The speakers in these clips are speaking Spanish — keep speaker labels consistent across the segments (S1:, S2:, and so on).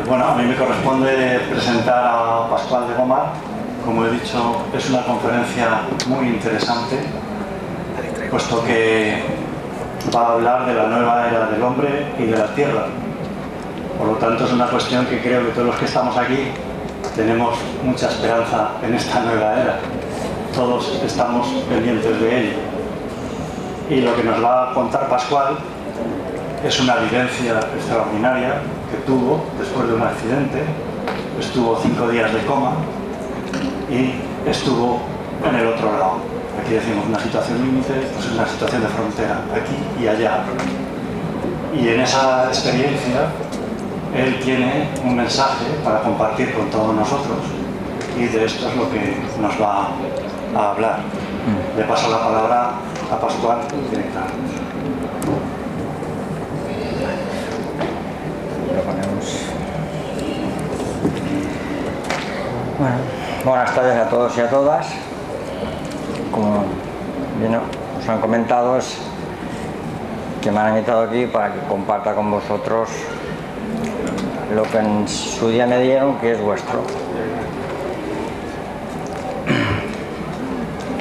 S1: Bueno, a mí me corresponde presentar a Pascual de Gomar. Como he dicho, es una conferencia muy interesante, puesto que va a hablar de la nueva era del hombre y de la tierra. Por lo tanto, es una cuestión que creo que todos los que estamos aquí tenemos mucha esperanza en esta nueva era. Todos estamos pendientes de ello. Y lo que nos va a contar Pascual es una vivencia extraordinaria que tuvo después de un accidente. Estuvo 5 días de coma y estuvo en el otro lado. Aquí decimos una situación límite, pues es una situación de frontera, aquí y allá. Y en esa experiencia él tiene un mensaje para compartir con todos nosotros, y de esto es lo que nos va a hablar. Le paso la palabra a Pascual directamente.
S2: Lo ponemos. Bueno, buenas tardes a todos y a todas. Como bien os han comentado, es que me han invitado aquí para que comparta con vosotros lo que en su día me dieron, que es vuestro.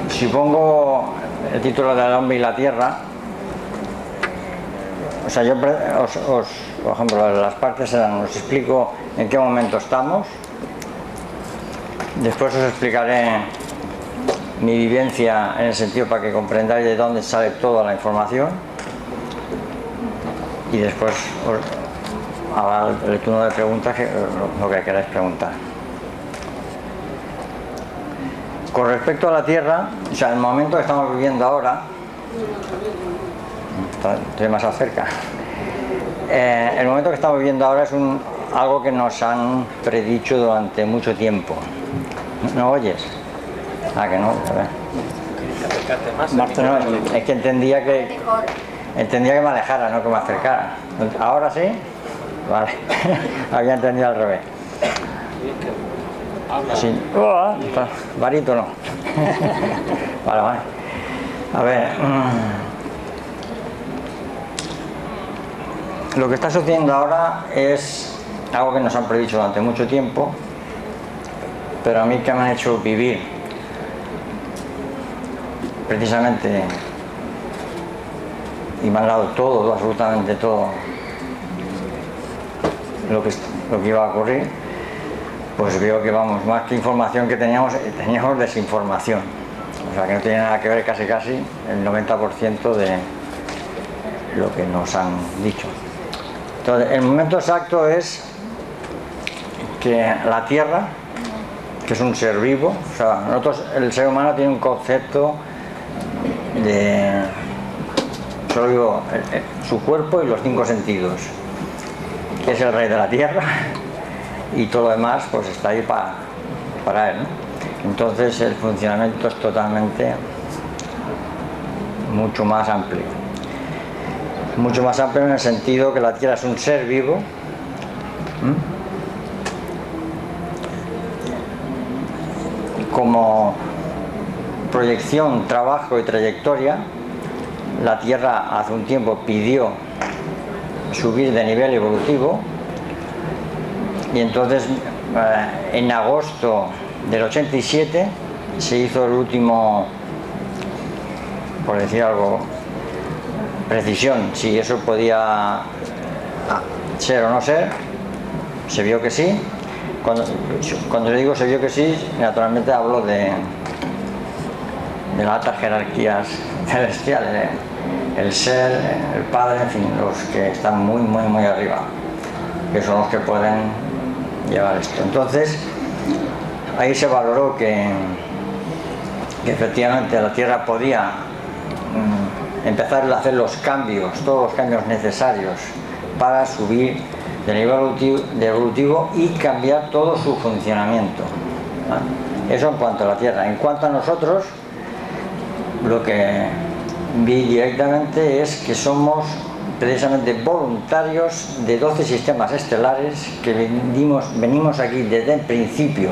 S2: Si pongo el título del hombre y la tierra, o sea, yo por ejemplo, las partes eran, os explico en qué momento estamos, después os explicaré mi vivencia en el sentido para que comprendáis de dónde sale toda la información, y después os habrá el turno de preguntas, lo que queráis preguntar. Con respecto a la tierra, o sea, el momento que estamos viviendo ahora, estoy más cerca, el momento que estamos viviendo ahora es algo que nos han predicho durante mucho tiempo. ¿No oyes? Ah, que no, a ver. No, es que entendía que me alejara, no que me acercara. ¿Ahora sí? Vale. Había entendido al revés. Sí. Barítono. Vale, vale. A ver. Lo que está sucediendo ahora es algo que nos han predicho durante mucho tiempo, pero a mí que me han hecho vivir precisamente, y me han dado todo, absolutamente todo lo que iba a ocurrir, pues veo que, vamos, más que información que teníamos desinformación. O sea, que no tiene nada que ver casi el 90% de lo que nos han dicho. Entonces, el momento exacto es que la Tierra, que es un ser vivo, o sea, el ser humano tiene un concepto de, solo digo, su cuerpo y los 5 sentidos, que es el rey de la Tierra, y todo lo demás pues está ahí para él, ¿no? Entonces el funcionamiento es totalmente mucho más amplio en el sentido que la Tierra es un ser vivo, como proyección, trabajo y trayectoria. La Tierra hace un tiempo pidió subir de nivel evolutivo, y entonces en agosto del 87 se hizo el último, por decir algo, precisión, si eso podía ser o no ser. Se vio que sí. Cuando le digo se vio que sí, naturalmente hablo de las altas jerarquías celestiales, el ser, el Padre, en fin, los que están muy arriba, que son los que pueden llevar esto. Entonces ahí se valoró que efectivamente la Tierra podía empezar a hacer todos los cambios necesarios para subir de nivel evolutivo y cambiar todo su funcionamiento, ¿vale? Eso en cuanto a la Tierra. En cuanto a nosotros, lo que vi directamente es que somos precisamente voluntarios de 12 sistemas estelares que venimos aquí desde el principio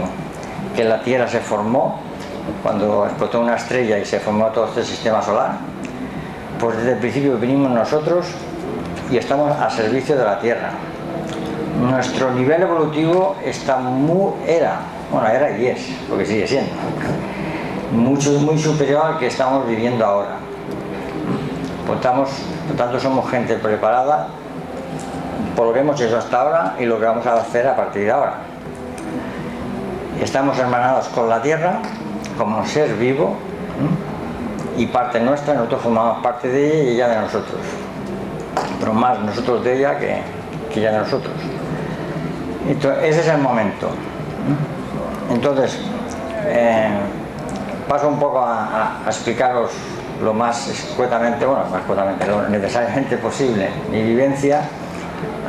S2: que la Tierra se formó, cuando explotó una estrella y se formó todo este sistema solar. Pues desde el principio venimos nosotros y estamos al servicio de la Tierra. nuestro nivel evolutivo era y es, porque sigue siendo, muy superior al que estamos viviendo ahora. Por tanto, somos gente preparada por lo que hemos hecho hasta ahora y lo que vamos a hacer a partir de ahora. Estamos hermanados con la Tierra como un ser vivo y parte nuestra, nosotros formamos parte de ella y ella de nosotros, pero más nosotros de ella que ella de nosotros. Entonces, ese es el momento. Entonces, paso un poco a explicaros lo más escuetamente, lo necesariamente posible mi vivencia,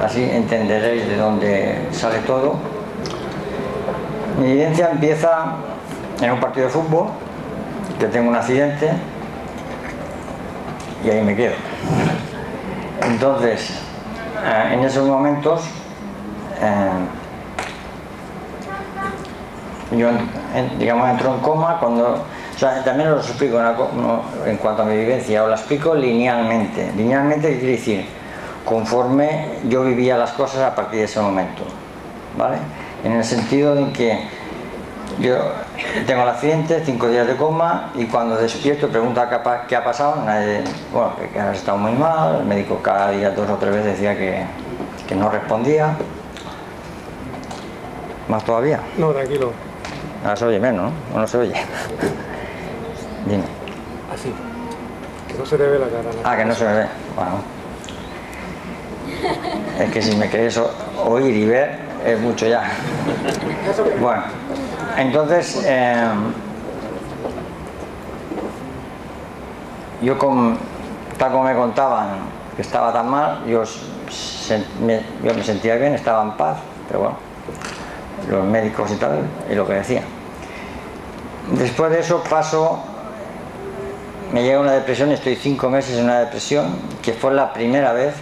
S2: así entenderéis de dónde sale todo. Mi vivencia empieza en un partido de fútbol, que tengo un accidente y ahí me quedo. Entonces, en esos momentos yo entro en coma también os explico en cuanto a mi vivencia, os la explico linealmente. Linealmente quiere decir conforme yo vivía las cosas a partir de ese momento, ¿vale? En el sentido de que yo tengo el accidente, 5 días de coma, y cuando despierto pregunto qué ha pasado, que has estado muy mal, el médico cada día 2 o 3 veces decía que no respondía. ¿Más todavía?
S3: No, tranquilo.
S2: Ahora se oye menos, ¿no? ¿O no se oye? Dime.
S3: Así. Que no se te ve la cara.
S2: Que no se me ve. Bueno. Es que si me queréis oír y ver, es mucho ya. Bueno, entonces, tal como me contaban que estaba tan mal, yo me sentía bien, estaba en paz, pero bueno, los médicos y tal, y lo que decían. Después de eso me llega una depresión, estoy 5 meses en una depresión, que fue la primera vez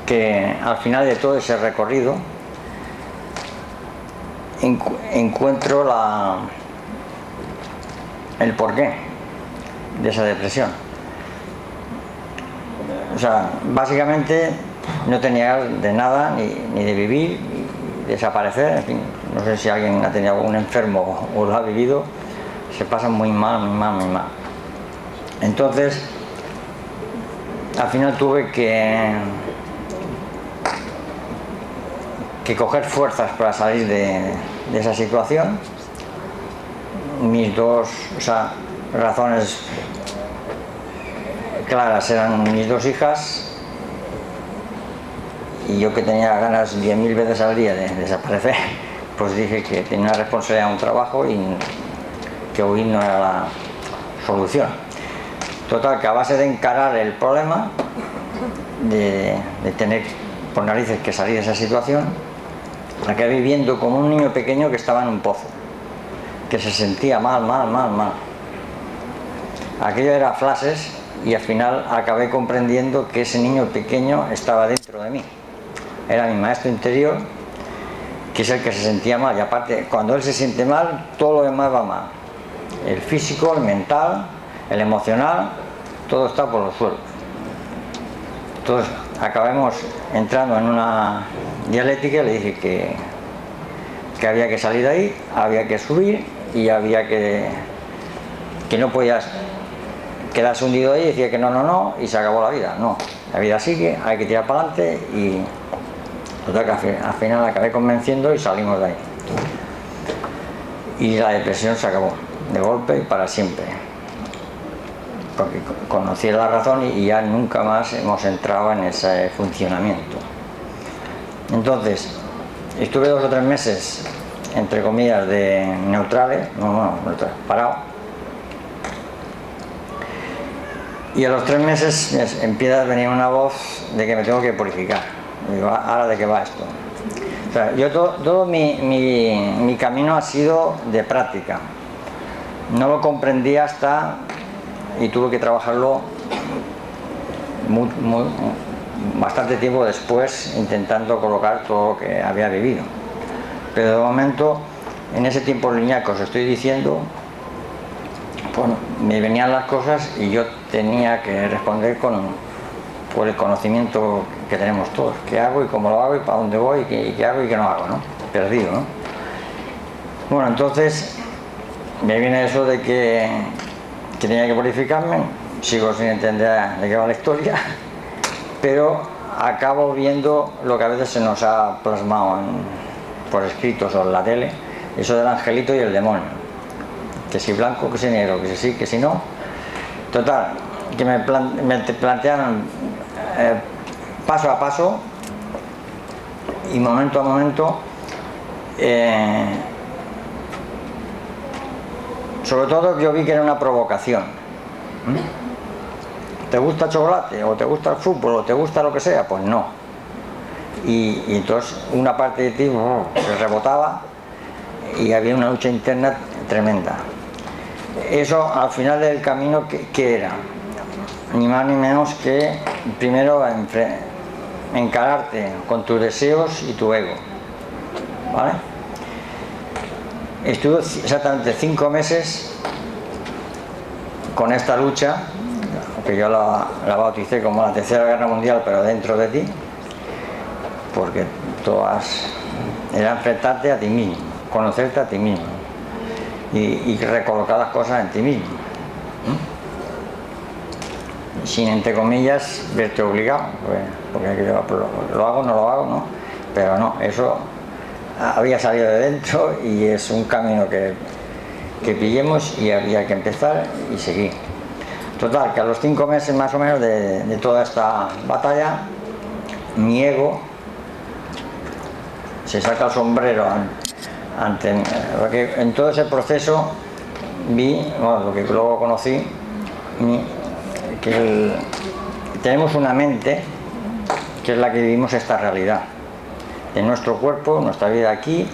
S2: que al final de todo ese recorrido encuentro el porqué de esa depresión. O sea, básicamente no tenía de nada, ni de vivir, ni desaparecer, en fin, no sé si alguien ha tenido algún enfermo o lo ha vivido, se pasa muy mal. Entonces, al final tuve que coger fuerzas para salir de esa situación. Mis dos razones claras eran mis 2 hijas, y yo, que tenía ganas 10.000 veces al día de desaparecer, pues dije que tenía una responsabilidad, un trabajo, y que huir no era la solución. Total, que a base de encarar el problema, de tener por narices que salir de esa situación, acabé viviendo como un niño pequeño que estaba en un pozo, que se sentía mal. Aquello era flashes, y al final acabé comprendiendo que ese niño pequeño estaba dentro de mí. Era mi maestro interior, que es el que se sentía mal, y aparte, cuando él se siente mal, todo lo demás va mal. El físico, el mental, el emocional, todo está por los suelos. Entonces acabamos entrando en una dialéctica, y le dije que había que salir de ahí, había que subir, y había que no podías quedarse hundido ahí, y decía que no, y se acabó la vida. No, la vida sigue, hay que tirar para adelante, y total, que al final acabé convenciendo y salimos de ahí. Y la depresión se acabó, de golpe y para siempre. Porque conocí la razón y ya nunca más hemos entrado en ese funcionamiento. Entonces, estuve 2 o 3 meses, entre comillas, de neutrales, parado. Y a los 3 meses empieza a venir una voz de que me tengo que purificar. Y digo, ¿ahora de qué va esto? O sea, yo todo mi camino ha sido de práctica. No lo comprendí y tuve que trabajarlo bastante tiempo después, intentando colocar todo lo que había vivido. Pero de momento, en ese tiempo lineal que os estoy diciendo, bueno, me venían las cosas y yo tenía que responder por el conocimiento que tenemos todos. ¿Qué hago y cómo lo hago y para dónde voy y qué hago y qué no hago, ¿no? Perdido, ¿no? Bueno, entonces me viene eso de que tenía que purificarme, sigo sin entender de qué va la historia, pero acabo viendo lo que a veces se nos ha plasmado por escritos o en la tele, eso del angelito y el demonio, que si blanco, que si negro, que si sí, que si no. Total, que me plantearon paso a paso y momento a momento, sobre todo yo vi que era una provocación. ¿Te gusta el chocolate? ¿O te gusta el fútbol? ¿O te gusta lo que sea? Pues no. Y entonces una parte de ti se rebotaba y había una lucha interna tremenda. Eso al final del camino, ¿qué era? Ni más ni menos que primero encararte con tus deseos y tu ego, ¿vale? Estuve exactamente 5 meses con esta lucha, que yo la bauticé como la Tercera Guerra Mundial, pero dentro de ti, porque todas era enfrentarte a ti mismo, conocerte a ti mismo y recolocar las cosas en ti mismo, sin, entre comillas, verte obligado, porque lo hago, no lo hago, ¿no? Pero no, eso había salido de dentro y es un camino que pillemos y había que empezar y seguir. Total, que a los 5 meses más o menos de toda esta batalla, mi ego se saca el sombrero porque en todo ese proceso vi, bueno, lo que luego conocí, que tenemos una mente que es la que vivimos esta realidad de nuestro cuerpo, nuestra vida aquí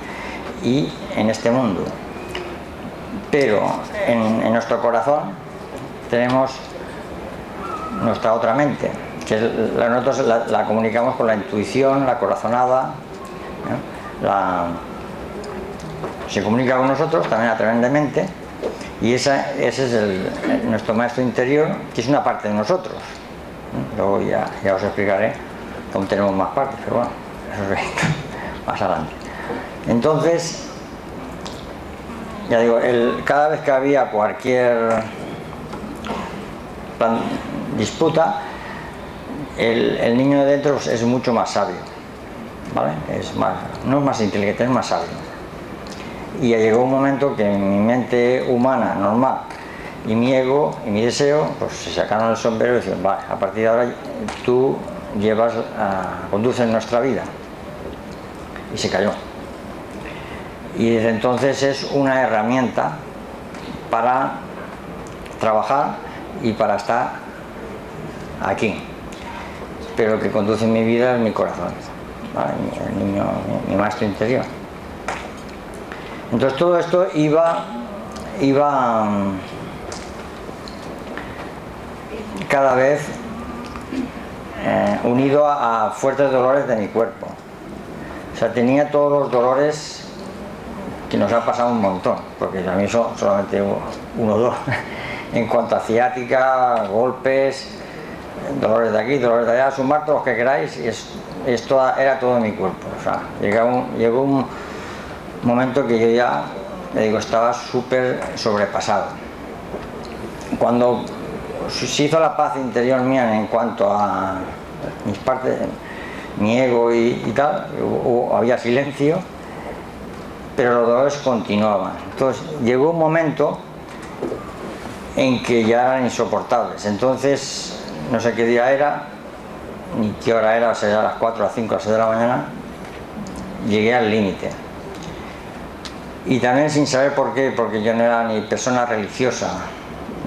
S2: y en este mundo, pero en nuestro corazón tenemos nuestra otra mente, que nosotros la comunicamos con la intuición, la corazonada, ¿no? Se comunica con nosotros también a través de mente, y ese es nuestro maestro interior, que es una parte de nosotros. Luego ya os explicaré cómo tenemos más partes, pero bueno, eso es más adelante. Entonces, ya digo, cada vez que había cualquier disputa, el niño de dentro es mucho más sabio, ¿vale? No es más inteligente, es más sabio. Y ya llegó un momento que mi mente humana normal y mi ego y mi deseo pues se sacaron el sombrero y decían, vale, a partir de ahora tú conduces nuestra vida. Y se cayó. Y desde entonces es una herramienta para trabajar y para estar aquí. Pero lo que conduce mi vida es mi corazón, ¿vale? El niño, mi maestro interior. Entonces todo esto iba cada vez unido a fuertes dolores de mi cuerpo. O sea, tenía todos los dolores que nos ha pasado un montón, porque a mí son solamente uno o dos. En cuanto a ciática, golpes, dolores de aquí, dolores de allá, sumar todos los que queráis, era todo mi cuerpo. O sea, llegó un momento que yo ya, le digo, estaba súper sobrepasado. Cuando se hizo la paz interior mía en cuanto a mis partes, mi ego y tal, había silencio, pero los dolores continuaban. Entonces llegó un momento en que ya eran insoportables. Entonces, no sé qué día era, ni qué hora era, o sea, a las 4, a las 5, a las 6 de la mañana, llegué al límite. Y también sin saber por qué, porque yo no era ni persona religiosa,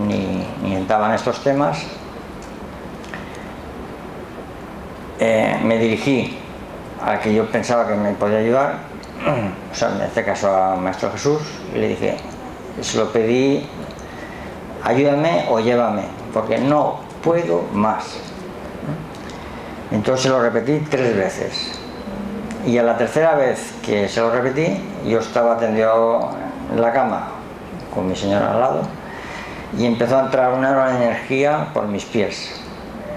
S2: ni entraba en estos temas, me dirigí al que yo pensaba que me podía ayudar, o sea, en este caso al Maestro Jesús, y le dije, se lo pedí, ayúdame o llévame, porque no puedo más. Entonces lo repetí 3 veces. Y a la tercera vez que se lo repetí, yo estaba tendido en la cama con mi señora al lado y empezó a entrar una energía por mis pies.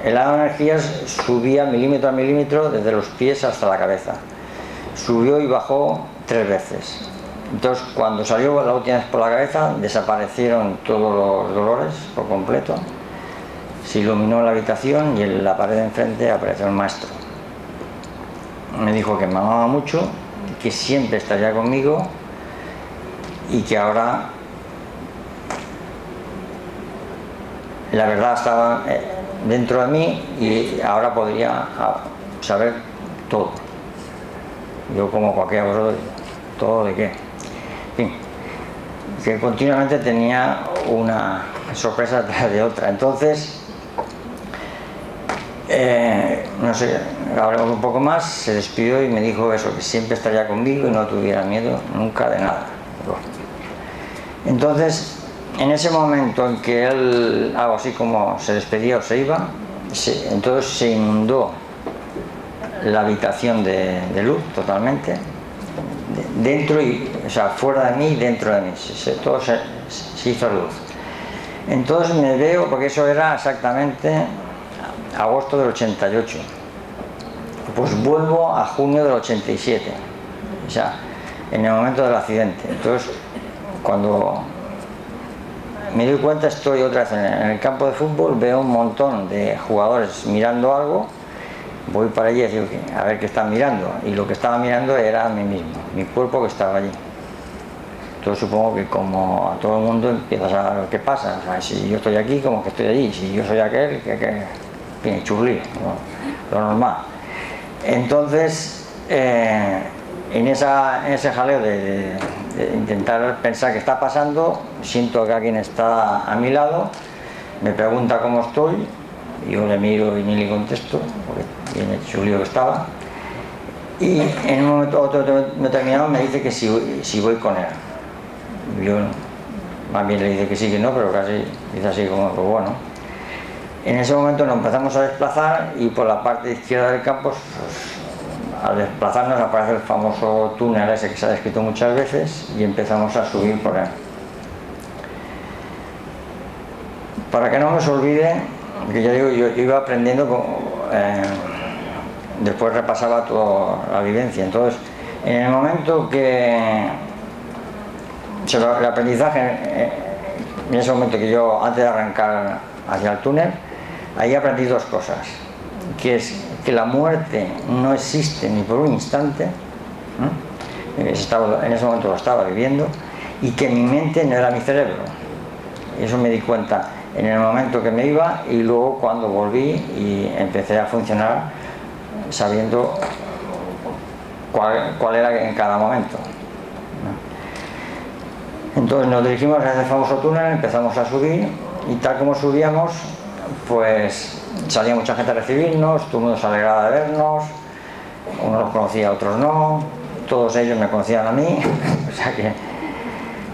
S2: el halo de energías subía milímetro a milímetro desde los pies hasta la cabeza. Subió y bajó 3 veces. Entonces, cuando salió la última vez por la cabeza, desaparecieron todos los dolores por completo. Se iluminó la habitación y en la pared de enfrente apareció el maestro. Me dijo que me amaba mucho, que siempre estaría conmigo y que ahora la verdad estaba dentro de mí y ahora podría saber todo. Yo, como cualquiera de vosotros, ¿todo de qué? En fin, que continuamente tenía una sorpresa tras de otra. Entonces, no sé, hablamos un poco más, se despidió y me dijo eso, que siempre estaría conmigo y no tuviera miedo nunca de nada. Entonces, en ese momento en que él, algo así como se despedía o se iba, entonces se inundó la habitación de luz totalmente, dentro y, o sea, fuera de mí y dentro de mí, todo se hizo luz. Entonces me veo, porque eso era exactamente agosto del 88, pues vuelvo a junio del 87, o sea, en el momento del accidente. Entonces, cuando me doy cuenta, estoy otra vez en el campo de fútbol, veo un montón de jugadores mirando algo, voy para allí y digo, a ver qué están mirando, y lo que estaba mirando era a mí mismo, mi cuerpo que estaba allí. Entonces supongo que, como a todo el mundo, empiezas a ver qué pasa, o sea, si yo estoy aquí, como que estoy allí, si yo soy aquel, que churlí, ¿no? Lo normal. Entonces, en ese jaleo de intentar pensar qué está pasando, siento que alguien está a mi lado, me pregunta cómo estoy, y yo le miro y ni le contesto, porque bien chulío que estaba, y en un momento otro determinado me dice que si voy con él. Yo más bien le dice que sí, que no, pero casi dice así como, pues bueno. En ese momento nos empezamos a desplazar y por la parte izquierda del campo, pues, al desplazarnos aparece el famoso túnel ese que se ha descrito muchas veces y empezamos a subir por él. Para que no me se olvide, que ya digo, yo iba aprendiendo, después repasaba toda la vivencia. Entonces, en el momento que el aprendizaje, en ese momento que yo, antes de arrancar hacia el túnel, ahí aprendí 2 cosas, que es que la muerte no existe ni por un instante, ¿no? En ese momento lo estaba viviendo, y que mi mente no era mi cerebro. Eso me di cuenta en el momento que me iba, y luego cuando volví y empecé a funcionar sabiendo cuál era en cada momento, ¿no? Entonces nos dirigimos a ese famoso túnel, empezamos a subir, y tal como subíamos, pues salía mucha gente a recibirnos, todo el mundo se alegraba de vernos, unos los conocía, otros no, todos ellos me conocían a mí, o sea que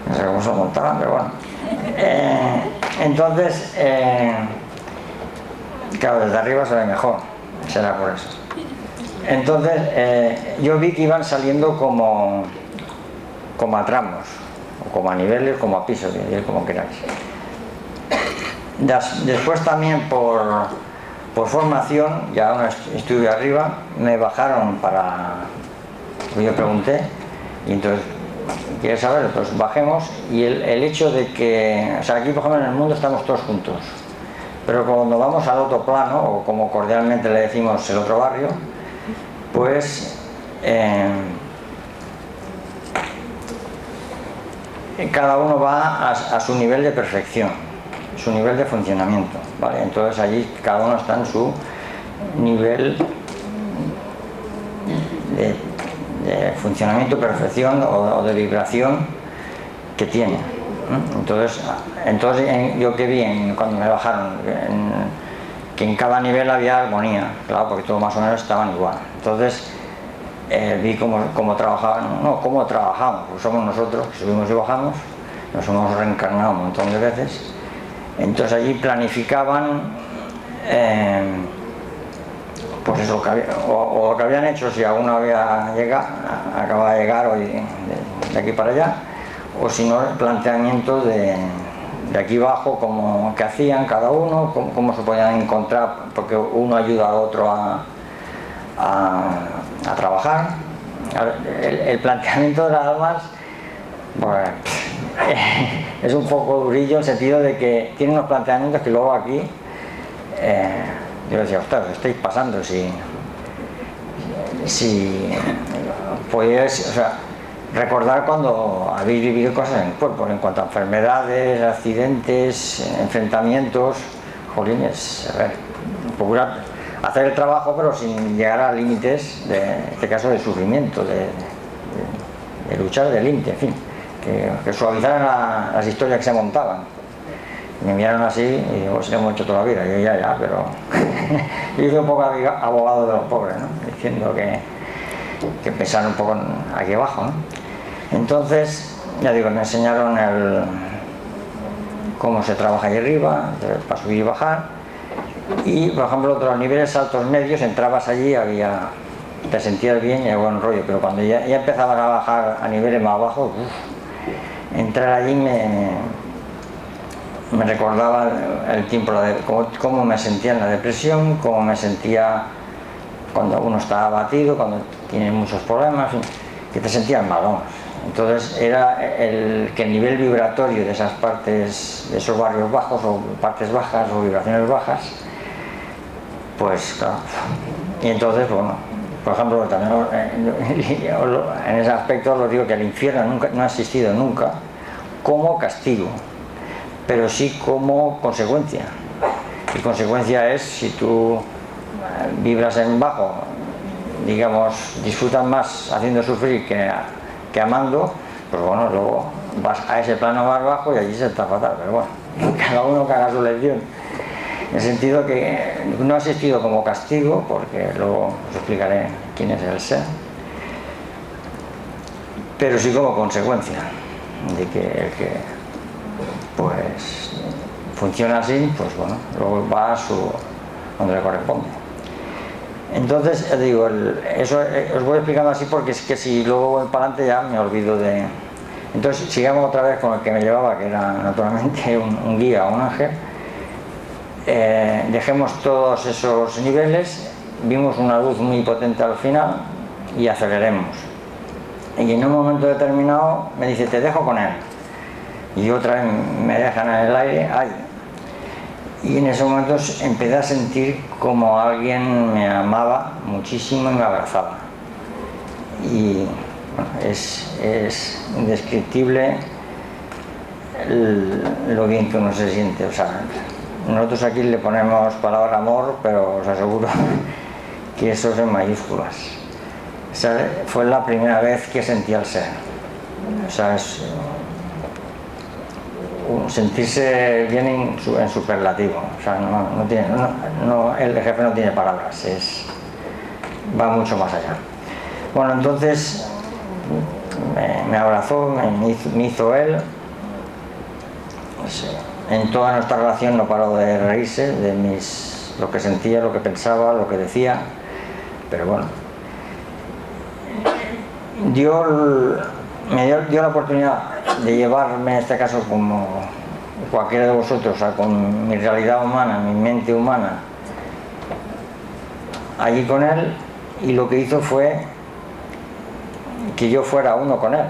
S2: no sé cómo se montaban, pero bueno. Entonces, claro, desde arriba se ve mejor, será por eso. Entonces, yo vi que iban saliendo como a tramos, o como a niveles, como a pisos, como queráis. Después también por formación, ya un estudio arriba, me bajaron yo pregunté, y entonces, ¿quieres saber? Pues bajemos, y el hecho de que, o sea, aquí por ejemplo en el mundo estamos todos juntos, pero cuando vamos al otro plano, o como cordialmente le decimos el otro barrio, pues cada uno va a su nivel de perfección, su nivel de funcionamiento, ¿vale? Entonces allí cada uno está en su nivel de funcionamiento, perfección o de vibración que tiene. Entonces yo que vi cuando me bajaron, que en cada nivel había armonía, claro, porque todos más o menos estaban igual. Entonces vi cómo trabajaban, no cómo trabajamos, porque somos nosotros que subimos y bajamos, nos hemos reencarnado un montón de veces. Entonces allí planificaban pues eso, o lo que habían hecho, si alguno acaba de llegar hoy de aquí para allá, o si no, el planteamiento de aquí abajo, qué hacían cada uno, cómo se podían encontrar, porque uno ayuda al otro a trabajar. El planteamiento de las almas, pues, es un poco durillo en el sentido de que tiene unos planteamientos que luego aquí yo decía, ostras, estáis pasando si podéis, o sea, recordar cuando habéis vivido cosas en el cuerpo, en cuanto a enfermedades, accidentes, enfrentamientos, jolines, a ver, procurar hacer el trabajo pero sin llegar a límites, en este caso de sufrimiento, de luchar de límite, en fin, que suavizaran las historias que se montaban. Me miraron así y digo, se lo hemos hecho toda la vida. Y yo ya, pero yo hice un poco abogado de los pobres, ¿no? Diciendo que pensaron un poco aquí abajo, ¿no? Entonces, ya digo, me enseñaron cómo se trabaja ahí arriba, para subir y bajar. Y, por ejemplo, otros niveles altos medios, entrabas allí, te sentías bien y había buen rollo, pero cuando ya empezabas a bajar a niveles más bajos, entrar allí me recordaba el tiempo, cómo me sentía en la depresión, cómo me sentía cuando uno está abatido, cuando tiene muchos problemas, que te sentías mal, vamos. Entonces era que el nivel vibratorio de esas partes, de esos barrios bajos o partes bajas o vibraciones bajas, pues claro. Y entonces, bueno, por ejemplo, también en ese aspecto os digo que el infierno no ha existido nunca como castigo, pero sí como consecuencia. Y consecuencia es, si tú vibras en bajo, digamos, disfrutas más haciendo sufrir que amando, pues bueno, luego vas a ese plano más bajo y allí se está fatal. Pero bueno, cada uno que haga su lección. En el sentido que no ha existido como castigo, porque luego os explicaré quién es el ser, pero sí como consecuencia de que el que pues funciona así, pues bueno, luego va a donde le corresponde. Entonces, digo, eso os voy explicando así porque es que si luego voy para adelante ya me olvido de... Entonces, sigamos otra vez con el que me llevaba, que era naturalmente un guía, un ángel. Dejemos todos esos niveles, vimos una luz muy potente al final y aceleremos. Y en un momento determinado me dice, te dejo con él. Y otra vez me dejan en el aire, ¡ay! Y en ese momento empecé a sentir como alguien me amaba muchísimo y me abrazaba. Y bueno, es indescriptible lo bien que uno se siente. O sea, nosotros aquí le ponemos palabra amor, pero os aseguro que eso es en mayúsculas. O sea, fue la primera vez que sentí al ser. O sea, sentirse bien en superlativo. O sea, el jefe no tiene palabras, va mucho más allá. Bueno, entonces me abrazó, me hizo él. En toda nuestra relación no paró de reírse de lo que sentía, lo que pensaba, lo que decía, pero bueno, me dio la oportunidad de llevarme, en este caso, como cualquiera de vosotros, o sea, con mi realidad humana, mi mente humana, allí con él, y lo que hizo fue que yo fuera uno con él,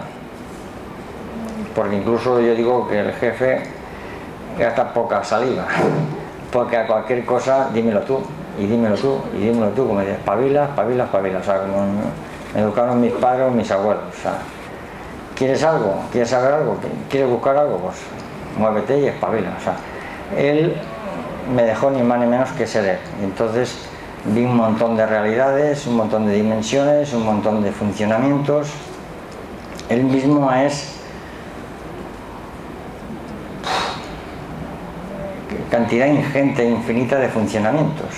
S2: porque incluso yo digo que el jefe gasta poca saliva, porque a cualquier cosa dímelo tú, y dímelo tú, y dímelo tú, como dices, espabila, espabila, espabila. O sea, como me educaron mis padres o mis abuelos. O sea, ¿quieres algo? ¿Quieres saber algo? ¿Quieres buscar algo? Pues muévete y espabila. O sea, él me dejó ni más ni menos que ser él. Entonces vi un montón de realidades, un montón de dimensiones, un montón de funcionamientos. Él mismo es cantidad ingente, infinita de funcionamientos.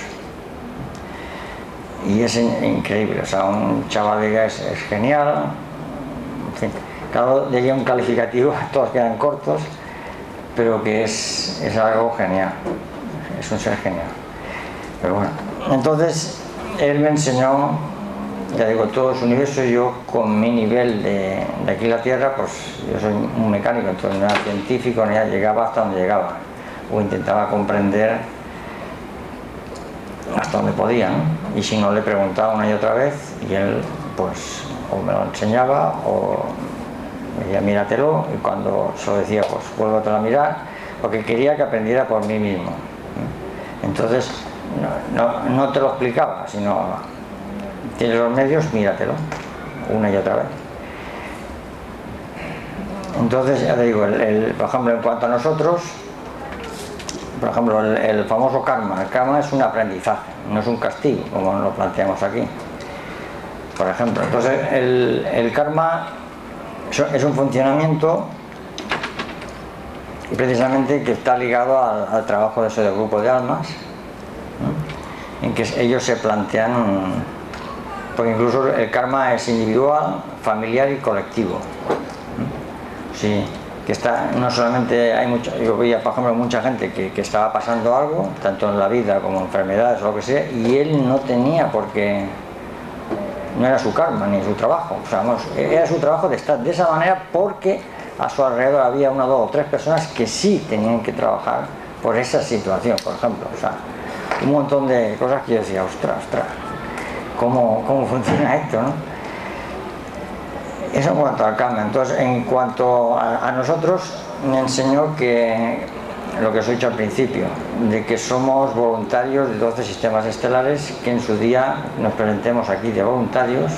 S2: Y es increíble, o sea, un chaval de es genial. En fin, claro, llegué a un calificativo, todos quedan cortos, pero que es algo genial, es un ser genial. Pero bueno, entonces él me enseñó ya digo, todo su universo. Yo con mi nivel de aquí la Tierra, pues yo soy un mecánico, entonces no era científico, ni llegaba hasta donde llegaba, o intentaba comprender hasta donde podía, ¿no? Y si no, le preguntaba una y otra vez y él pues o me lo enseñaba o me decía míratelo, y cuando se lo decía pues vuélvetelo a mirar, porque quería que aprendiera por mí mismo. Entonces no te lo explicaba, sino tienes los medios, míratelo una y otra vez. Entonces ya te digo, por ejemplo, en cuanto a nosotros, por ejemplo, el famoso karma. El karma es un aprendizaje, no es un castigo, como lo planteamos aquí, por ejemplo. Entonces el karma es un funcionamiento precisamente que está ligado al trabajo de ese grupo de almas, ¿no? En que ellos se plantean, porque incluso el karma es individual, familiar y colectivo, ¿no? Sí, que está, no solamente hay mucho, yo veía por ejemplo mucha gente que estaba pasando algo, tanto en la vida como enfermedades o lo que sea, y él no tenía porque no era su karma ni su trabajo, o sea, vamos, era su trabajo de estar de esa manera porque a su alrededor había una, dos o tres personas que sí tenían que trabajar por esa situación, por ejemplo. O sea, un montón de cosas que yo decía, ostras, ¿cómo funciona esto, no? Eso en cuanto al karma. Entonces, en cuanto a nosotros, me enseñó que lo que os he dicho al principio, de que somos voluntarios de 12 sistemas estelares, que en su día nos presentemos aquí de voluntarios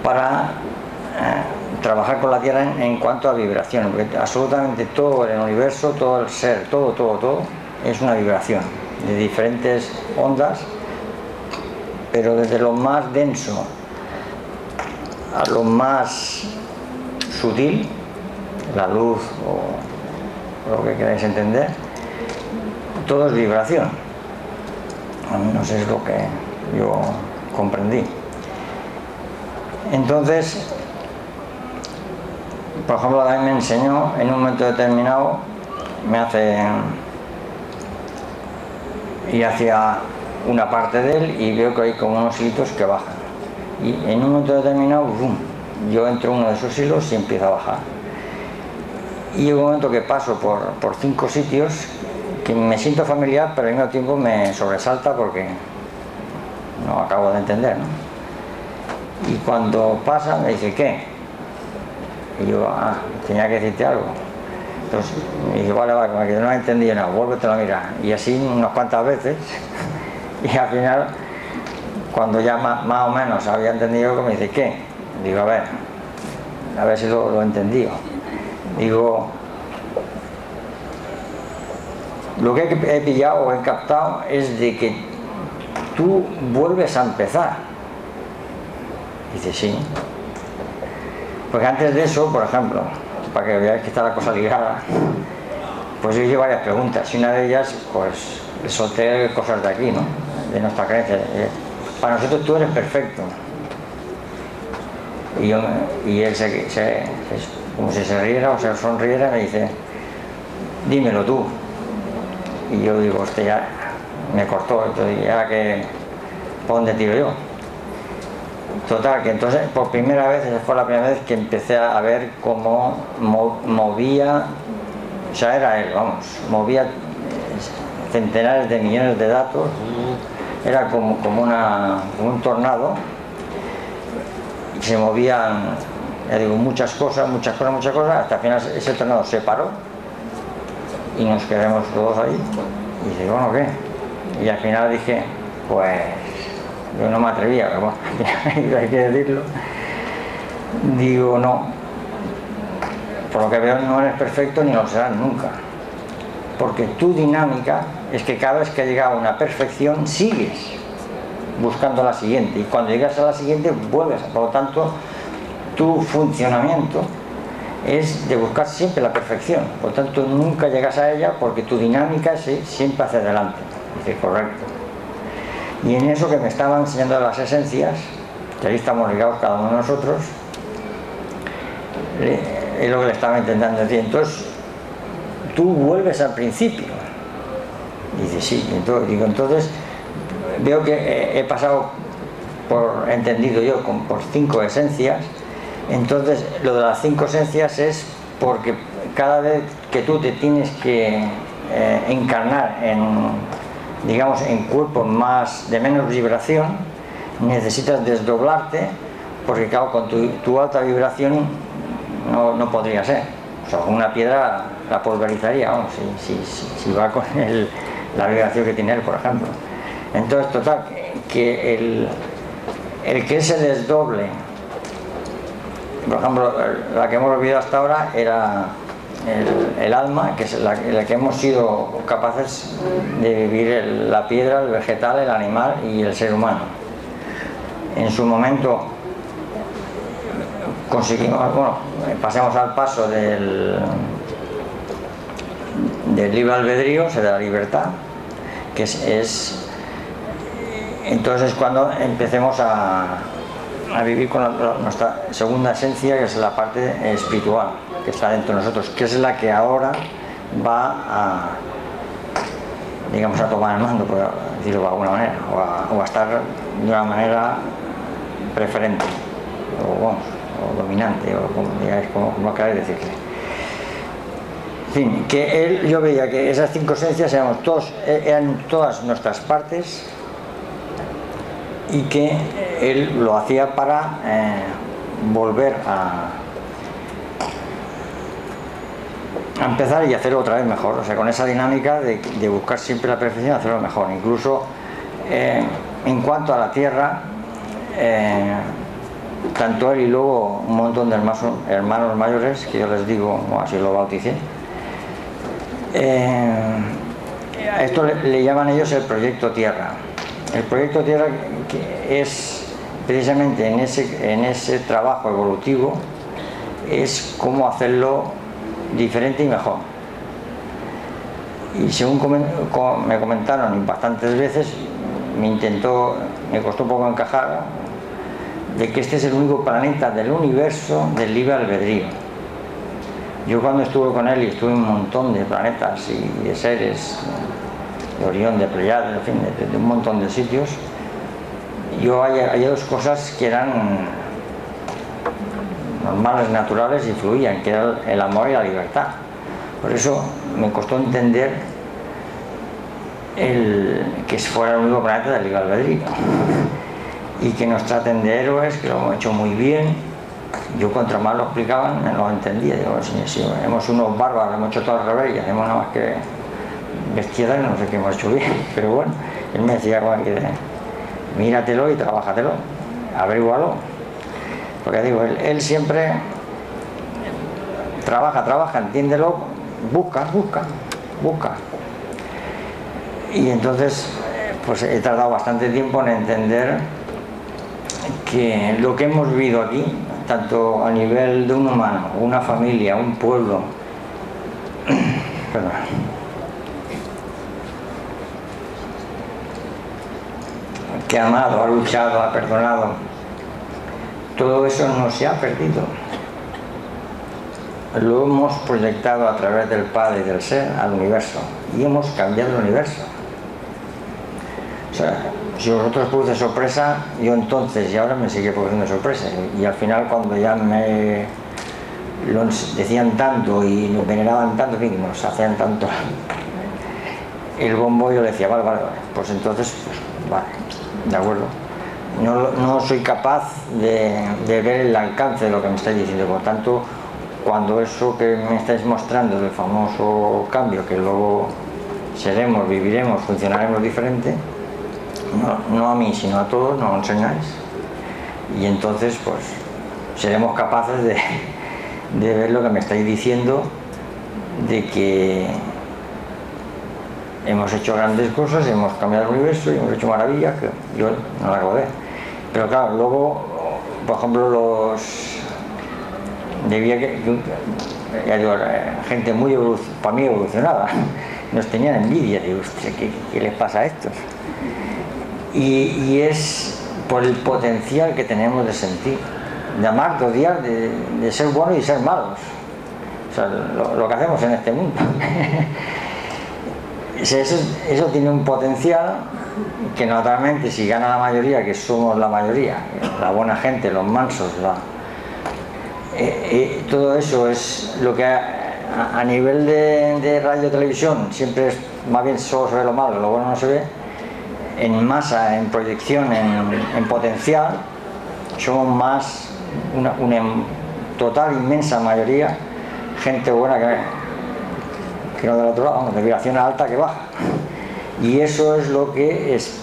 S2: para trabajar con la Tierra en cuanto a vibración, porque absolutamente todo el universo, todo el ser, todo es una vibración de diferentes ondas, pero desde lo más denso a lo más sutil, la luz o lo que queráis entender, todo es vibración. Al menos es lo que yo comprendí. Entonces, por ejemplo, a mí me enseñó en un momento determinado, me hace ir hacia una parte de él y veo que hay como unos hilitos que bajan, y en un momento determinado, ¡bum!, yo entro en uno de esos hilos y empiezo a bajar, y llega un momento que paso por 5 sitios que me siento familiar, pero al mismo tiempo me sobresalta porque no acabo de entender, ¿no? Y cuando pasa me dice, ¿qué? Y yo, tenía que decirte algo. Entonces me dice, vale, como que no he entendido nada, vuélvetelo a mirar. Y así unas cuantas veces, y al final, cuando ya más o menos había entendido, me dice, ¿qué? Digo, a ver si lo he entendido. Digo, lo que he pillado o he captado es de que tú vuelves a empezar. Dice, sí. Porque antes de eso, por ejemplo, para que veáis que está la cosa ligada, pues yo hice varias preguntas, y una de ellas, pues, le solté cosas de aquí, ¿no?, de nuestra creencia. Para nosotros tú eres perfecto. Y él como si se riera o se sonriera, me dice, dímelo tú. Y yo digo, hostia, ya me cortó, entonces ya que, ¿por dónde tiro yo? Total, que entonces por primera vez, esa fue la primera vez que empecé a ver cómo movía, o sea, era él, vamos, movía centenares de millones de datos, era como un tornado, y se movían, ya digo, muchas cosas, hasta el final ese tornado se paró y nos quedamos todos ahí, y dice, bueno, ¿qué? Y al final dije, pues yo no me atrevía, pero bueno, hay que decirlo. Digo, no, por lo que veo no eres perfecto ni lo serás nunca, porque tu dinámica es que cada vez que llega a una perfección sigues buscando la siguiente, y cuando llegas a la siguiente vuelves. Por lo tanto, tu funcionamiento es de buscar siempre la perfección, por lo tanto nunca llegas a ella, porque tu dinámica es siempre hacia adelante. Dice, correcto. Y en eso que me estaban enseñando las esencias, que ahí estamos ligados cada uno de nosotros, es lo que le estaba intentando decir. Entonces, tú vuelves al principio. Dice, sí. Entonces veo que he pasado por entendido yo, por 5 esencias. Entonces, lo de las 5 esencias es porque cada vez que tú te tienes que encarnar en, digamos, en cuerpos de menos vibración, necesitas desdoblarte, porque claro, con tu alta vibración no podría ser. O sea, una piedra la pulverizaría, vamos, si va con la vibración que tiene él, por ejemplo. Entonces, total, que el que se desdoble, por ejemplo, la que hemos olvidado hasta ahora era el alma, que es la que hemos sido capaces de vivir la piedra, el vegetal, el animal y el ser humano. En su momento conseguimos, pasemos al paso del libre albedrío, o sea, de la libertad, que entonces cuando empecemos a vivir con nuestra segunda esencia, que es la parte espiritual que está dentro de nosotros, que es la que ahora va a, digamos, a tomar el mando, por decirlo de alguna manera, o a estar de una manera preferente, o dominante, o como digáis, como queráis decirle. En fin, que yo veía que esas 5 esencias eran todas nuestras partes, y que él lo hacía para volver a empezar y hacerlo otra vez mejor, o sea, con esa dinámica de buscar siempre la perfección y hacerlo mejor. Incluso en cuanto a la tierra, tanto él y luego un montón de hermanos mayores, que yo les digo, o así lo bauticé, a esto le llaman ellos el proyecto Tierra. El proyecto Tierra, que es precisamente en ese trabajo evolutivo, es cómo hacerlo diferente y mejor. Y según me comentaron bastantes veces, me costó un poco encajar, de que este es el único planeta del universo del libre albedrío. Yo cuando estuve con él, y estuve en un montón de planetas y de seres, de Orión, de Pleiades, en fin, de un montón de sitios, yo había 2 cosas que eran normales, naturales y fluían, que era el amor y la libertad. Por eso me costó entender que fuera el único planeta del libre albedrío, y que nos traten de héroes, que lo hemos hecho muy bien. Yo, contra más lo explicaban, me lo entendía. Digo, si hemos unos bárbaros, hemos hecho todo al revés y hacemos nada más que bestiedad, no sé qué hemos hecho bien. Pero bueno, él me decía, míratelo y trabájatelo, averígualo. Porque digo, él siempre trabaja, entiéndelo, busca. Y entonces, pues he tardado bastante tiempo en entender que lo que hemos vivido aquí, tanto a nivel de un humano, una familia, un pueblo, perdón, que ha amado, ha luchado, ha perdonado, todo eso no se ha perdido. Lo hemos proyectado a través del Padre y del Ser al universo, y hemos cambiado el universo. O sea, si vosotros produce sorpresa, yo entonces y ahora me sigue produciendo sorpresa, y al final, cuando ya me lo decían tanto y nos veneraban tanto, y nos hacían tanto el bombo, yo le decía, vale, pues entonces, pues, vale, de acuerdo. No soy capaz de ver el alcance de lo que me estáis diciendo, por tanto, cuando eso que me estáis mostrando del famoso cambio, que luego seremos, viviremos, funcionaremos diferente, no a mí sino a todos, nos lo enseñáis, y entonces pues seremos capaces de ver lo que me estáis diciendo, de que hemos hecho grandes cosas, hemos cambiado el universo y hemos hecho maravillas que yo no las acabo de ver. Pero claro, luego, por ejemplo, ya digo, gente muy para mí evolucionada, nos tenían envidia, digo, ¿qué les pasa a estos? Y es por el potencial que tenemos de sentir, de amar, de odiar, de ser buenos y ser malos. O sea, lo que hacemos en este mundo. Eso tiene un potencial que naturalmente si gana la mayoría, que somos la mayoría, la buena gente, los mansos, todo eso es lo que a nivel de radio y televisión siempre es, más bien solo se ve lo malo, lo bueno no se ve. En masa, en proyección, en potencial, somos más una total, inmensa mayoría, gente buena que no del otro lado, de vibración alta que baja. Y eso es lo que es,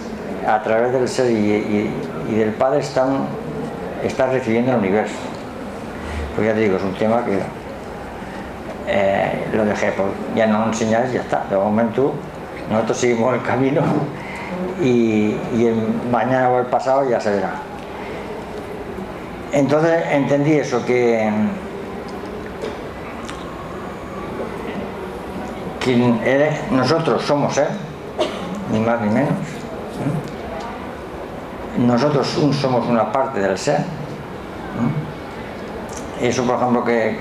S2: a través del ser y del Padre está recibiendo el universo. Pues ya te digo, es un tema que lo dejé, pues ya no enseñáis, ya está. De momento nosotros seguimos el camino y el mañana o el pasado ya se verá. Entonces entendí eso, que nosotros somos Él, ni más ni menos. Nosotros somos una parte del ser. Eso, por ejemplo, que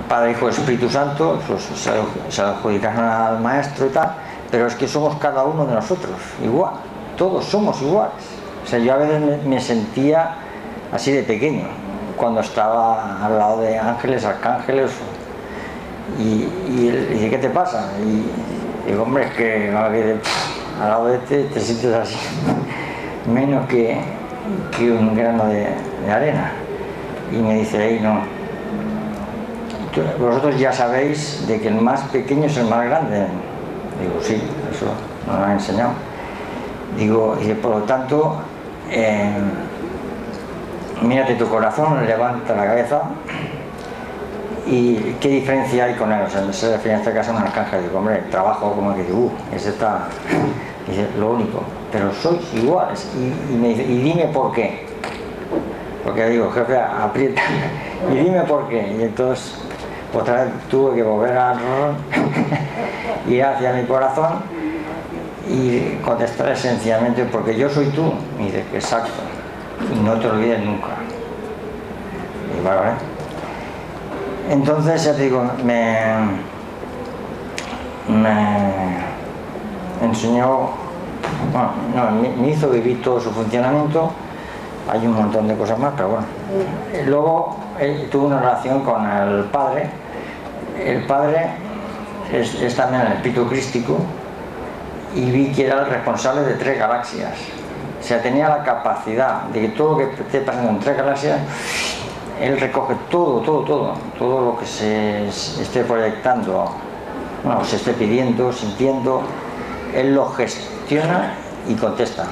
S2: Padre, Hijo, Espíritu Santo, pues se adjudicaron al Maestro y tal, pero es que somos cada uno de nosotros igual, todos somos iguales. O sea, yo a veces me sentía así de pequeño cuando estaba al lado de ángeles, arcángeles, y dice, ¿qué te pasa? Y digo, hombre, es que al lado de te sientes así, menos que un grano de arena. Y me dice, ahí no, vosotros ya sabéis de que el más pequeño es el más grande. Digo, sí, eso nos lo han enseñado. Digo, y por lo tanto, mírate tu corazón, levanta la cabeza y qué diferencia hay con él. O sea, se refiere en este caso a un arcángel. Digo, hombre, trabajo como que ese está, dice, lo único, pero sois iguales. Y me dice, y dime por qué. Porque digo, jefe, aprieta, y dime por qué. Y entonces otra vez tuve que volver a ir hacia mi corazón y contestar sencillamente, porque yo soy tú. Y dice, exacto, y no te olvides nunca. Y vale, ¿vale? Entonces, ya te digo, me enseñó, bueno, no, me hizo vivir todo su funcionamiento. Hay un montón de cosas más, pero bueno. Luego tuve una relación con el Padre. El Padre es también el espíritu crístico, y vi que era el responsable de 3 galaxias. O sea, tenía la capacidad de que todo lo que esté pasando en 3 galaxias, él recoge todo lo que se esté proyectando, bueno, se esté pidiendo, sintiendo, él lo gestiona y contesta.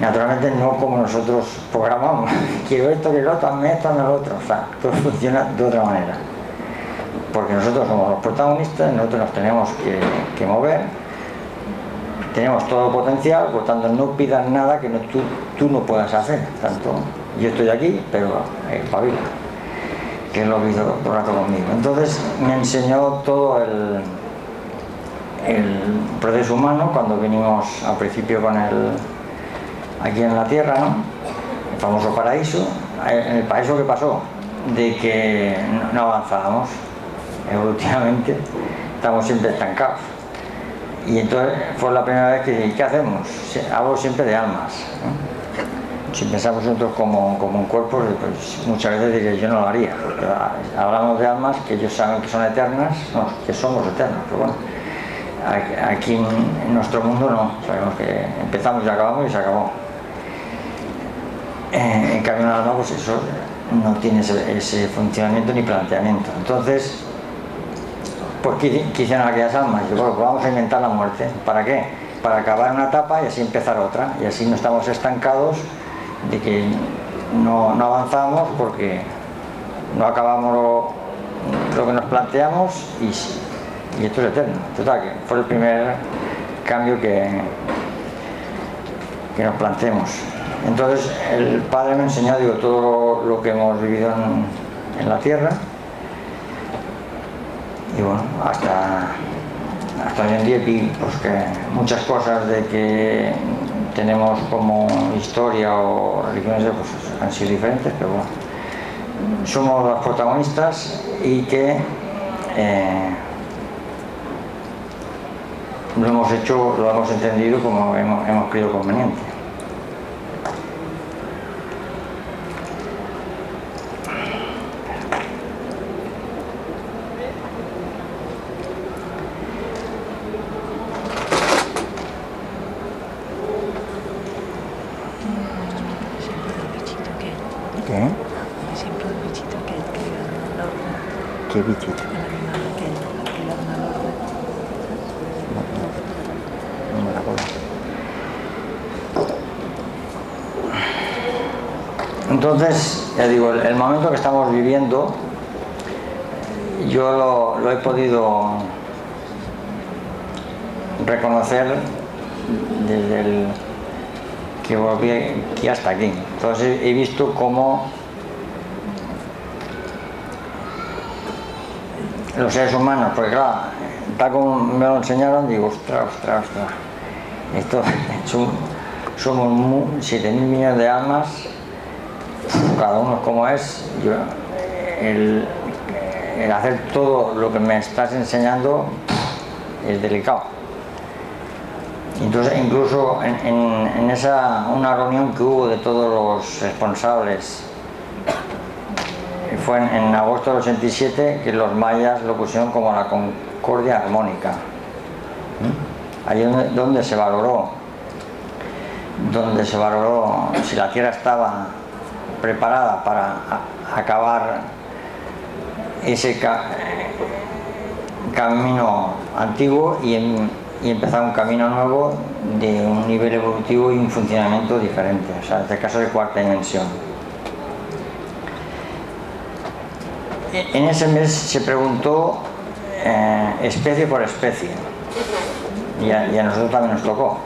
S2: Naturalmente no como nosotros programamos, quiero esto, quiero lo otro, hazme esto, hazme lo otro. O sea, todo funciona de otra manera, porque nosotros somos los protagonistas, nosotros nos tenemos que mover, tenemos todo el potencial, por tanto no pidas nada que tú no puedas hacer. Tanto yo estoy aquí, pero espabila, que es lo que hizo todo el rato conmigo. Entonces me enseñó todo el proceso humano cuando vinimos al principio con él aquí en la Tierra, ¿no? El famoso paraíso. En el paraíso, ¿qué pasó? De que no avanzábamos evolutivamente, estamos siempre estancados. Y entonces fue la primera vez que dije, ¿qué hacemos? Hablo siempre de almas, ¿no? Si pensamos nosotros como un cuerpo, pues muchas veces diría, yo no lo haría, porque hablamos de almas que ellos saben que son eternas, no, que somos eternos, pero bueno, aquí en nuestro mundo no, sabemos que empezamos y acabamos y se acabó. En cambio, nada más, pues eso no tiene ese funcionamiento ni planteamiento. Entonces, ¿por qué hicieron aquellas almas? Yo creo que vamos a inventar la muerte. ¿Para qué? Para acabar una etapa y así empezar otra. Y así no estamos estancados de que no avanzamos porque no acabamos lo que nos planteamos y esto es eterno. Total, que fue el primer cambio que nos planteemos. Entonces el Padre me enseñó, digo, todo lo que hemos vivido en la Tierra, y bueno, hasta hoy en día vi pues, que muchas cosas de que tenemos como historia o religiones pues, han sido diferentes, pero bueno, somos los protagonistas y que lo hemos hecho, lo hemos entendido como hemos creído conveniente. ¿Qué?
S4: Siempre el bichito que le dan la orden.
S2: ¿Qué bichito?
S4: El animal que le dan la orden.
S2: No me la acuerdo. Entonces, ya digo, el momento que estamos viviendo, yo lo he podido reconocer desde el que volví aquí hasta aquí. Entonces he visto cómo los seres humanos, porque claro, tal como me lo enseñaron, digo, ostras, esto somos 7.000 millones de almas, cada uno como es. El hacer todo lo que me estás enseñando es delicado. Entonces, incluso en una reunión que hubo de todos los responsables, fue en agosto del 87, que los mayas lo pusieron como la concordia armónica. Ahí donde se valoró si la Tierra estaba preparada para acabar ese camino antiguo y empezar un camino nuevo de un nivel evolutivo y un funcionamiento diferente, o sea, en este caso de cuarta dimensión. En ese mes se preguntó especie por especie, y a nosotros también nos tocó,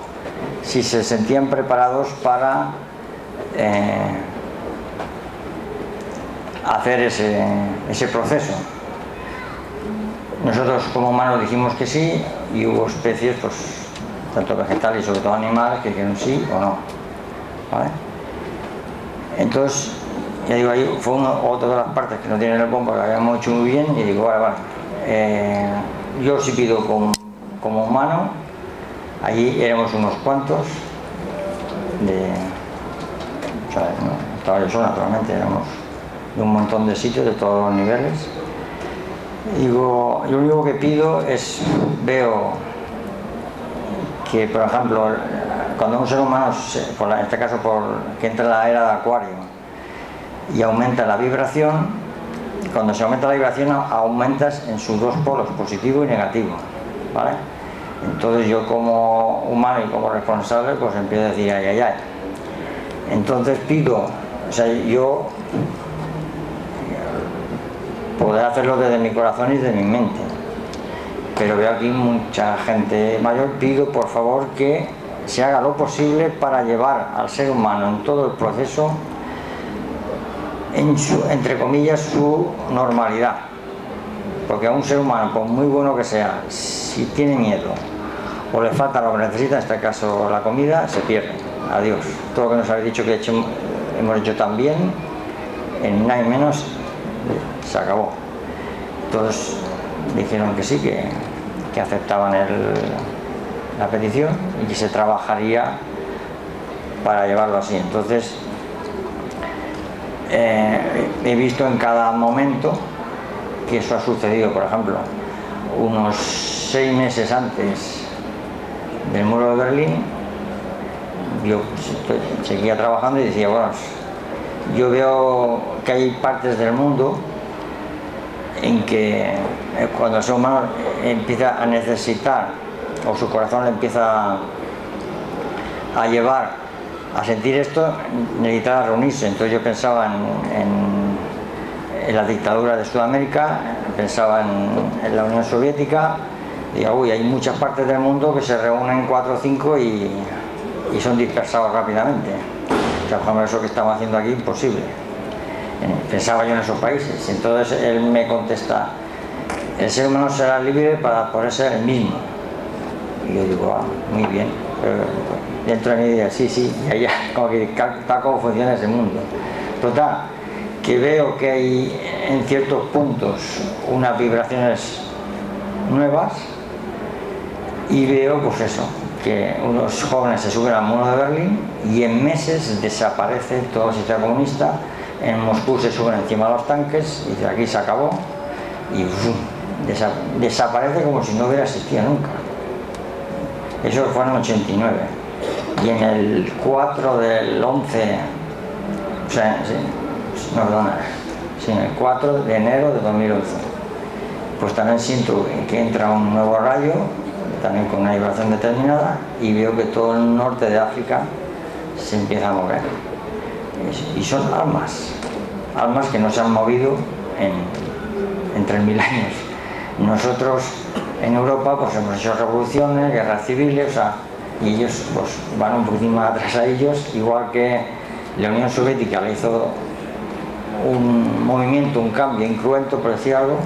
S2: si se sentían preparados para hacer ese proceso. Nosotros como humanos dijimos que sí, y hubo especies, pues tanto vegetales y sobre todo animales, que dijeron sí o no, ¿vale? Entonces, ya digo, ahí fue otra de las partes que no tienen el bombo, que habíamos hecho muy bien, y digo, vale, yo sí pido como humano, allí éramos unos cuantos, o sea, no estaba yo solo, naturalmente, éramos de un montón de sitios, de todos los niveles. Digo, yo lo único que pido es, veo que, por ejemplo, cuando un ser humano, en este caso que entra en la era de Acuario y aumenta la vibración, cuando se aumenta la vibración aumentas en sus dos polos, positivo y negativo, ¿vale? Entonces yo como humano y como responsable, pues empiezo a decir ay. Entonces pido, o sea, yo poder hacerlo desde mi corazón y desde mi mente, pero veo aquí mucha gente mayor. Pido por favor que se haga lo posible para llevar al ser humano en todo el proceso entre comillas su normalidad, porque a un ser humano, por muy bueno que sea, si tiene miedo o le falta lo que necesita, en este caso la comida, se pierde. Adiós. Todo lo que nos habéis dicho que hemos hecho tan bien, en nada y menos, se acabó. Entonces dijeron que sí, que aceptaban la petición y que se trabajaría para llevarlo así. Entonces he visto en cada momento que eso ha sucedido. Por ejemplo, unos 6 meses antes del muro de Berlín, yo seguía trabajando y decía, bueno, yo veo que hay partes del mundo en que cuando el ser humano empieza a necesitar, o su corazón le empieza a llevar a sentir esto, necesitaba reunirse. Entonces yo pensaba en la dictadura de Sudamérica, pensaba en la Unión Soviética, y digo, uy, hay muchas partes del mundo que se reúnen 4 o 5 y son dispersados rápidamente. O sea, por ejemplo, eso que estamos haciendo aquí, imposible. Pensaba yo en esos países. Entonces él me contesta, el ser humano será libre para poder ser el mismo. Y yo digo, muy bien. Pero dentro de mi idea, sí, y allá, como que tal como funciona ese mundo. Total, que veo que hay en ciertos puntos unas vibraciones nuevas Y veo pues eso, que unos jóvenes se suben al muro de Berlín y en meses desaparece todo el sistema comunista. En Moscú se suben encima de los tanques y de aquí se acabó y desaparece como si no hubiera existido nunca. Eso fue en el 89 y en el 4 del 11, o sea, sí, no, perdona, sí, en el 4 de enero de 2011, pues también siento que entra un nuevo rayo, también con una vibración determinada, y veo que todo el norte de África se empieza a mover. Y son almas que no se han movido en 3.000 años. Nosotros en Europa pues hemos hecho revoluciones, guerras civiles, o sea, y ellos pues van un poquitín más atrás a ellos, igual que la Unión Soviética le hizo un movimiento, un cambio incruento, por decir algo,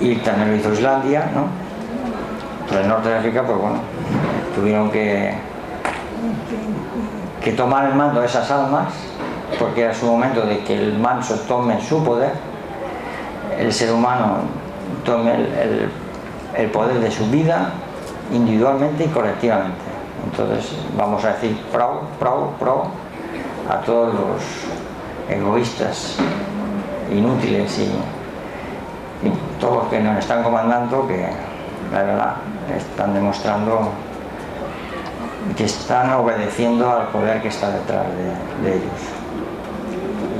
S2: y también lo hizo Islandia, ¿no? Pero el norte de África, pues bueno, tuvieron que tomar el mando de esas almas, porque era su momento de que el manso tome su poder, el ser humano tome el poder de su vida individualmente y colectivamente. Entonces vamos a decir pro a todos los egoístas, inútiles y todos los que nos están comandando, que la verdad están demostrando que están obedeciendo al poder que está detrás de ellos,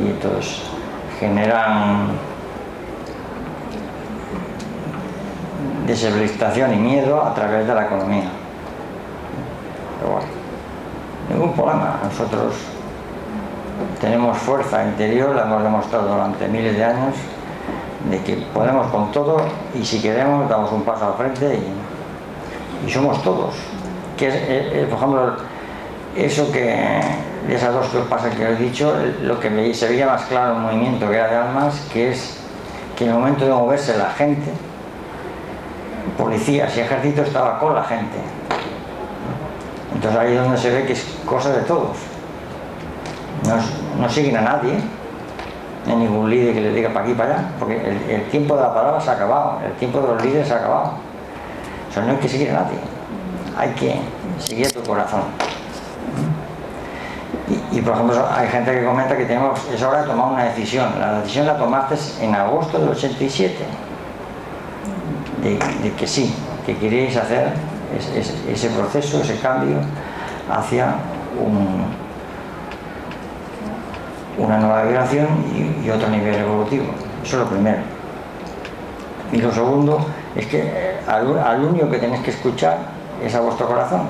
S2: y entonces generan desestabilización y miedo a través de la economía. Pero bueno, ningún problema, nosotros tenemos fuerza interior, la hemos demostrado durante miles de años, de que podemos con todo, y si queremos damos un paso al frente y somos todos. Que es, por ejemplo, eso que de esas dos cosas que os he dicho, lo que se veía más claro en el movimiento que era de almas, que es que en el momento de moverse la gente, policías y ejército, estaba con la gente. Entonces ahí es donde se ve que es cosa de todos. No siguen a nadie, no hay ningún líder que les diga para aquí para allá, porque el tiempo de la palabra se ha acabado, el tiempo de los líderes se ha acabado. O sea, no hay que seguir a nadie, hay que seguir tu corazón. Y por ejemplo, hay gente que comenta que es hora de tomar una decisión. La decisión la tomaste en agosto del 87, de que sí, que queréis hacer ese proceso, ese cambio hacia una nueva vibración y otro nivel evolutivo. Eso es lo primero. Y lo segundo es que al único que tenéis que escuchar es a vuestro corazón.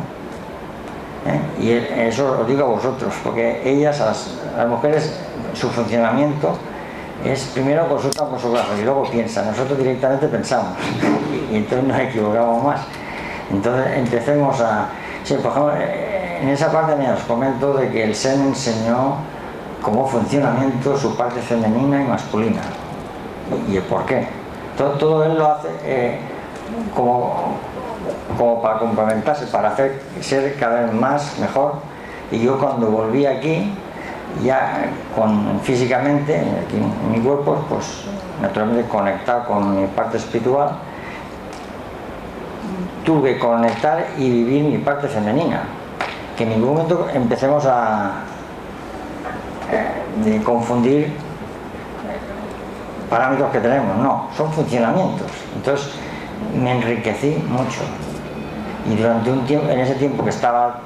S2: Y eso os digo a vosotros, porque ellas, las mujeres, su funcionamiento es primero consultan con su corazón y luego piensan. Nosotros directamente pensamos y entonces nos equivocamos más. Entonces empecemos a... Sí, por ejemplo, en esa parte os comento de que el Zen enseñó como funcionamiento su parte femenina y masculina y el por qué. Todo él lo hace como para complementarse, para hacer ser cada vez más mejor. Y yo cuando volví aquí, ya físicamente en mi cuerpo, pues naturalmente conectado con mi parte espiritual, tuve que conectar y vivir mi parte femenina, que en ningún momento empecemos de confundir parámetros que tenemos, no, son funcionamientos. Entonces me enriquecí mucho, y durante un tiempo, en ese tiempo que estaba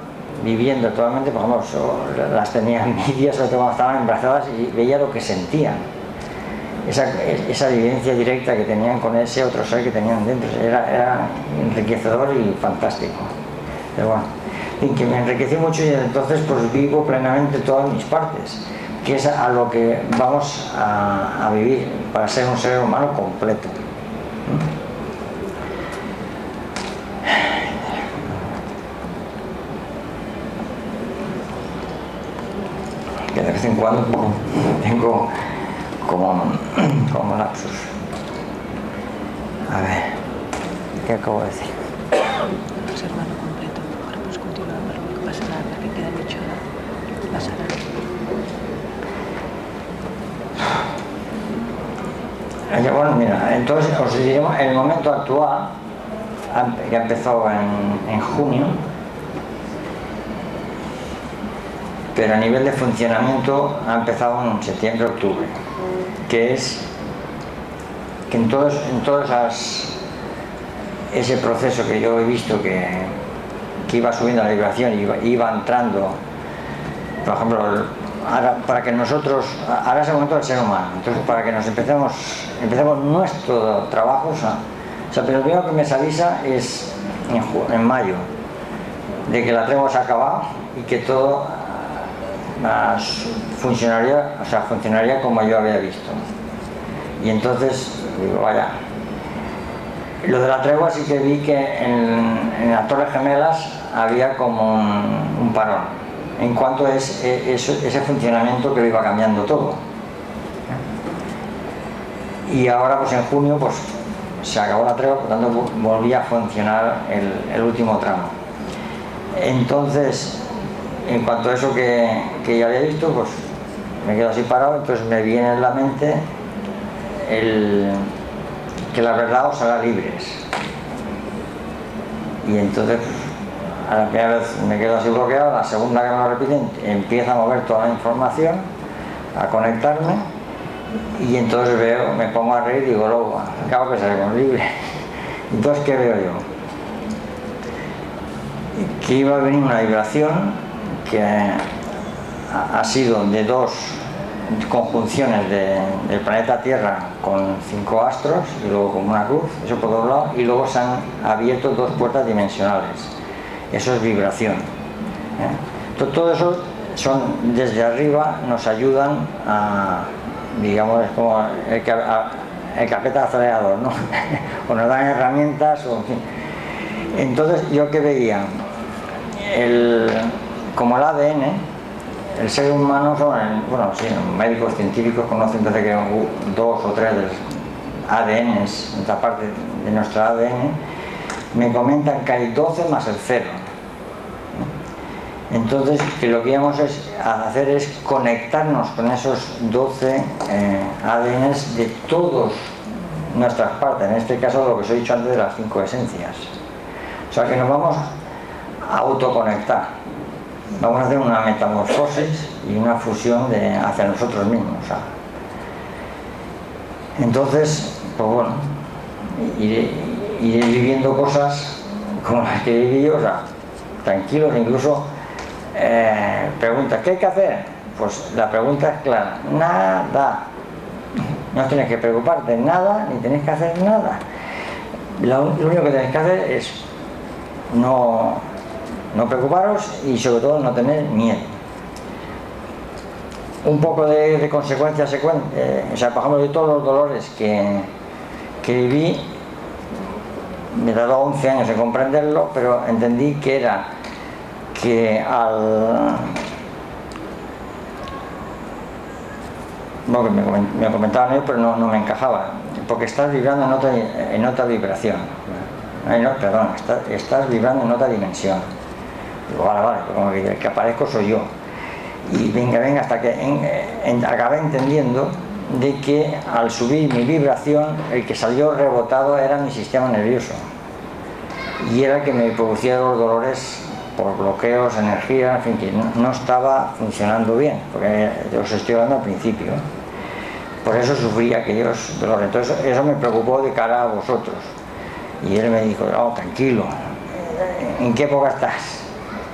S2: viviendo actualmente, por ejemplo, las tenía envidia, sobre todo cuando estaban embarazadas, y veía lo que sentían, esa vivencia directa que tenían con ese otro ser que tenían dentro. Era enriquecedor y fantástico. Pero bueno, en que me enriquecí mucho, y entonces pues vivo plenamente todas mis partes, que es a lo que vamos a vivir para ser un ser humano completo. Que de vez en cuando tengo como lapsus. A ver, ¿qué acabo de decir?
S4: Observarlo completo. Ahora pues continuar, lo que pasará, la que queda dicho pasará.
S2: Bueno, mira, entonces os diremos, en el momento actual que empezó en junio, pero a nivel de funcionamiento ha empezado en septiembre-octubre, que es que en todos ese proceso que yo he visto que iba subiendo la vibración y iba entrando, por ejemplo, ahora, para que nosotros, ahora es el momento del ser humano, entonces para que nos empecemos nuestro trabajo, o sea, pero lo primero que me avisa es en mayo, de que la tregua se ha acabado y que todo funcionaría como yo había visto. Y entonces digo, vaya, lo de la tregua sí que vi que en las Torres Gemelas había como un parón en cuanto a ese funcionamiento que lo iba cambiando todo. Y ahora pues en junio pues se acabó la tregua, por tanto volvía a funcionar el último tramo. Entonces, en cuanto a eso que ya había visto, pues me quedo así parado. Entonces me viene en la mente que la verdad os hará libres. Y entonces a la primera vez me quedo así bloqueado, la segunda que me lo repiten empieza a mover toda la información, a conectarme, y entonces me pongo a reír y digo, luego, acabo que seremos libres. Entonces, ¿qué veo yo? Que iba a venir una vibración que ha sido de dos conjunciones del planeta Tierra con 5 astros y luego como una cruz, eso por otro lado, y luego se han abierto 2 puertas dimensionales. Eso es vibración. Todo eso son, desde arriba nos ayudan a, digamos, es como el que aprieta el acelerador, ¿no? O nos dan herramientas, o en fin. Entonces, yo que veía, como el ADN, el ser humano bueno, sí, médicos científicos conocen desde que 2 o 3 ADNs, esta parte de nuestro ADN, me comentan que hay 12 más el 0. Entonces, que lo que íbamos a hacer es conectarnos con esos 12 ADNs de todas nuestras partes, en este caso lo que os he dicho antes de las 5 esencias. O sea, que nos vamos a autoconectar. Vamos a hacer una metamorfosis y una fusión hacia nosotros mismos. O sea. Entonces, pues bueno, iré viviendo cosas como las que viví yo, o sea, tranquilos, incluso preguntas, ¿qué hay que hacer? Pues la pregunta es clara, nada. No tienes que preocuparte de nada, ni tienes que hacer nada. Lo único que tenéis que hacer es no preocuparos y sobre todo no tener miedo. Un poco de consecuencias, o sea, por ejemplo, de todos los dolores que viví, me tardó 11 años en comprenderlo, pero entendí que era que bueno, me comentaban ellos, pero no me encajaba, porque estás vibrando en otra vibración. Perdón, estás vibrando en otra dimensión. Digo, vale, como que el que aparezco soy yo. Y venga, hasta que acabé entendiendo de que al subir mi vibración, el que salió rebotado era mi sistema nervioso. Y era el que me producía los dolores por bloqueos, energía, en fin, que no estaba funcionando bien, porque yo os estoy hablando al principio. Por eso sufría aquellos dolores. Entonces, eso me preocupó de cara a vosotros. Y él me dijo, no, tranquilo, ¿en qué época estás?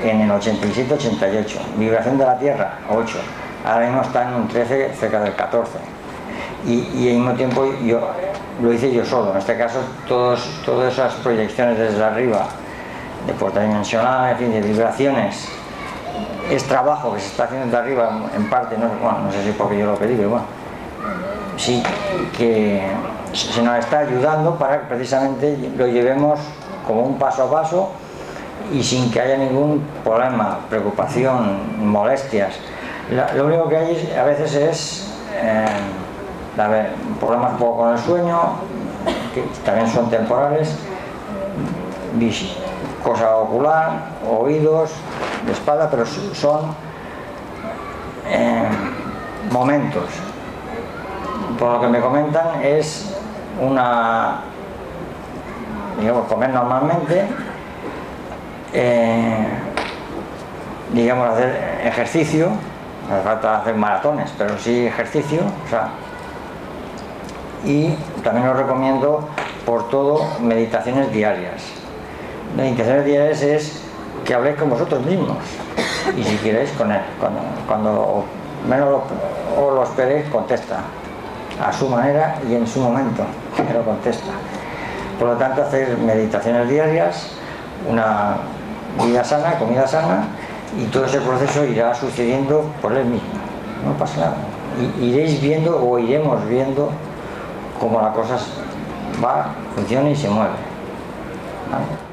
S2: En el 87-88, vibración de la Tierra, 8, ahora mismo está en un 13, cerca del 14. Y al mismo tiempo yo lo hice yo solo, en este caso todas esas proyecciones desde arriba, de puerta dimensional, en fin, de vibraciones, es trabajo que se está haciendo desde arriba, en parte, no sé si porque yo lo pedí, pero bueno, sí que se nos está ayudando para que precisamente lo llevemos como un paso a paso y sin que haya ningún problema, preocupación, molestias. Lo único que hay a veces es problemas un poco con el sueño, que también son temporales, cosa ocular, oídos, de espalda, pero son momentos. Por lo que me comentan es digamos, comer normalmente, digamos, hacer ejercicio, no hace falta hacer maratones, pero sí ejercicio, o sea, y también os recomiendo por todo meditaciones diarias. Meditaciones diarias es que habléis con vosotros mismos y si queréis con él, cuando menos os lo esperéis, contesta a su manera y en su momento, pero contesta. Por lo tanto, hacer meditaciones diarias, una vida sana, comida sana, y todo ese proceso irá sucediendo por él mismo, no pasa nada. Iréis viendo o iremos viendo cómo la cosa va, funciona y se mueve, ¿vale?